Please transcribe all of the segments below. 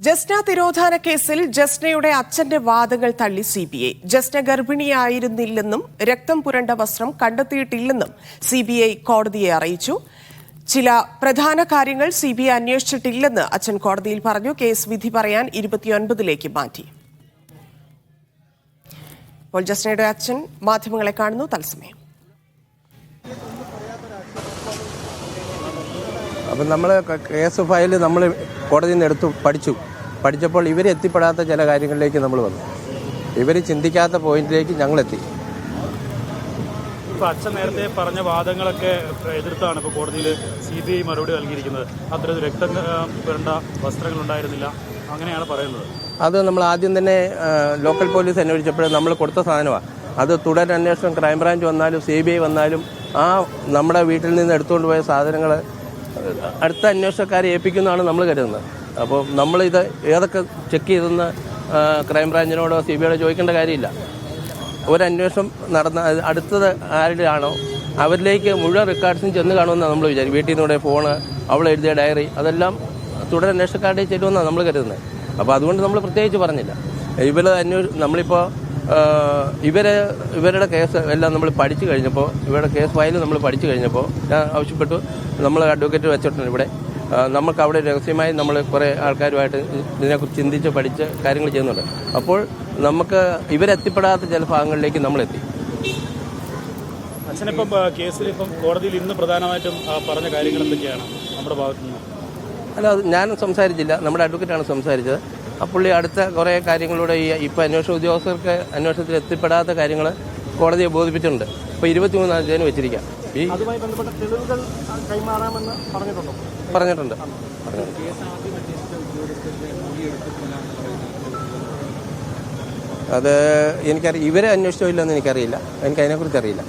ജസ്ന തിരോധാന കേസിൽ ജസ്നയുടെ അച്ഛന്റെ വാദങ്ങൾ തള്ളി സിബിഐ. ജസ്ന ഗർഭിണിയായിരുന്നില്ലെന്നും രക്തം പുരണ്ട വസ്ത്രം കണ്ടെത്തിയിട്ടില്ലെന്നും സിബിഐ കോടതിയെ അറിയിച്ചു. ചില പ്രധാന കാര്യങ്ങൾ സിബിഐ അന്വേഷിച്ചിട്ടില്ലെന്ന് അച്ഛൻ കോടതിയിൽ പറഞ്ഞു. കേസ് വിധി പറയാൻ 29ലേക്ക് മാറ്റി. ഇപ്പോൾ ജസ്നയുടെ അച്ഛൻ മാധ്യമങ്ങളെ കാണുന്നു. തത്സമയം. അപ്പം നമ്മൾ കേസ് ഫയൽ നമ്മൾ കോടതിയിൽ നിന്ന് എടുത്തു പഠിച്ചപ്പോൾ ഇവർ എത്തിപ്പെടാത്ത ചില കാര്യങ്ങളിലേക്ക് നമ്മൾ വന്നു. ഇവർ ചിന്തിക്കാത്ത പോയിന്റിലേക്ക് ഞങ്ങളെത്തി. ഇപ്പോൾ അച്ഛൻ നേരത്തെ പറഞ്ഞ വാദങ്ങളൊക്കെ എതിർത്താണ് ഇപ്പോൾ കോടതിയിൽ CBI മറുപടി നൽകിയിരിക്കുന്നത്. അത്തരത്തിൽ രക്തം പുരണ്ട വസ്ത്രങ്ങൾ ഉണ്ടായിരുന്നില്ല അങ്ങനെയാണ് പറയുന്നത്. അത് നമ്മൾ ആദ്യം തന്നെ ലോക്കൽ പോലീസ് അന്വേഷിച്ചപ്പോൾ നമ്മൾ കൊടുത്ത സാധനമാണ്. അത് തുടരന്വേഷണം ക്രൈംബ്രാഞ്ച് വന്നാലും CBI വന്നാലും ആ നമ്മുടെ വീട്ടിൽ നിന്ന് എടുത്തുകൊണ്ട് പോയ സാധനങ്ങൾ അടുത്ത അന്വേഷണക്കാരെ ഏൽപ്പിക്കുന്നതാണ് നമ്മൾ കരുതുന്നത്. അപ്പോൾ നമ്മളിത് ഏതൊക്കെ ചെക്ക് ചെയ്തെന്ന് ക്രൈംബ്രാഞ്ചിനോടോ CBIയോടോ ചോദിക്കേണ്ട കാര്യമില്ല. ഒരന്വേഷണം നടന്ന അടുത്തത് ആരുടെയാണോ അവരിലേക്ക് മുഴുവൻ റെക്കോർഡ്സും ചെന്ന് കാണുമെന്നാണ് നമ്മൾ വിചാരിക്കും. വീട്ടിൽ നിന്നൂടെ ഫോണ്, അവൾ എഴുതിയ ഡയറി, അതെല്ലാം തുടരന്വേഷണക്കാരുടെ ചെല്ലുമെന്നാണ് നമ്മൾ കരുതുന്നത്. അപ്പോൾ അതുകൊണ്ട് നമ്മൾ പ്രത്യേകിച്ച് പറഞ്ഞില്ല. നമ്മളിപ്പോൾ ഇവരുടെ കേസ് എല്ലാം നമ്മൾ പഠിച്ചു കഴിഞ്ഞപ്പോൾ, ഇവരുടെ കേസ് ഫയൽ നമ്മൾ പഠിച്ചു കഴിഞ്ഞപ്പോൾ ഞാൻ ആവശ്യപ്പെട്ടു, നമ്മൾ അഡ്വക്കേറ്റ് വെച്ചിട്ടുണ്ട് ഇവിടെ. നമുക്ക് അവിടെ രഹസ്യമായി നമ്മൾ കുറേ ആൾക്കാരുമായിട്ട് ഇതിനെക്കുറിച്ച് ചിന്തിച്ച് പഠിച്ച് കാര്യങ്ങൾ ചെയ്യുന്നുണ്ട്. അപ്പോൾ നമുക്ക് ഇവരെത്തിപ്പെടാത്ത ചില ഭാഗങ്ങളിലേക്ക് നമ്മളെത്തി. അച്ഛനിപ്പം കേസിലിപ്പം കോടതിയിൽ ഇന്ന് പ്രധാനമായിട്ടും പറഞ്ഞ കാര്യങ്ങൾ എന്തൊക്കെയാണ് നമ്മുടെ ഭാഗത്തു നിന്ന്? അല്ല, അത് ഞാൻ സംസാരിച്ചില്ല, നമ്മുടെ അഡ്വക്കേറ്റാണ് സംസാരിച്ചത്. ആ പുള്ളി അടുത്ത കുറേ കാര്യങ്ങളിലൂടെ ഇപ്പോൾ അന്വേഷണ ഉദ്യോഗസ്ഥർക്ക് അന്വേഷണത്തിൽ എത്തിപ്പെടാത്ത കാര്യങ്ങൾ കോടതിയെ ബോധിപ്പിച്ചിട്ടുണ്ട്. ഇപ്പോൾ 23-ാം തീയതി വെച്ചിരിക്കാം. അതുമായി ബന്ധപ്പെട്ട തെളിവുകൾ കൈമാറാമെന്ന് പറഞ്ഞിട്ടുണ്ട്. അത് എനിക്കറിയാം. ഇവരെ അന്വേഷിച്ചോ ഇല്ലെന്ന് എനിക്കറിയില്ല. എനിക്ക് അതിനെക്കുറിച്ച് അറിയില്ല.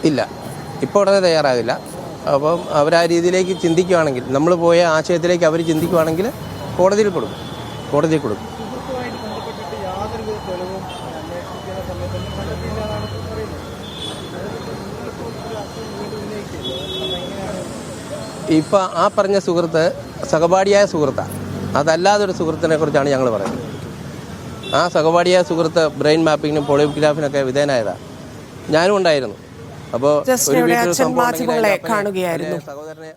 ഇല്ല, ഇപ്പോൾ ഉടനെ തയ്യാറാകില്ല. അപ്പം അവർ ആ രീതിയിലേക്ക് ചിന്തിക്കുകയാണെങ്കിൽ, നമ്മൾ പോയ ആശയത്തിലേക്ക് അവർ ചിന്തിക്കുകയാണെങ്കിൽ കോടതിയിൽ കൊടുക്കും. ഇപ്പം ആ പറഞ്ഞ സുഹൃത്ത് സഹപാഠിയായ സുഹൃത്താണ്. അതല്ലാതൊരു സുഹൃത്തിനെ കുറിച്ചാണ് ഞങ്ങൾ പറയുന്നത്. ആ സഹപാഠിയായ സുഹൃത്ത് ബ്രെയിൻ മാപ്പിങ്ങിനും പോളിഗ്രാഫിനൊക്കെ വിധേയനായതാണ്. ഞാനും ഉണ്ടായിരുന്നു. അപ്പോൾ മാധ്യമങ്ങളെ കാണുകയായിരുന്നു. സഹോദരനെ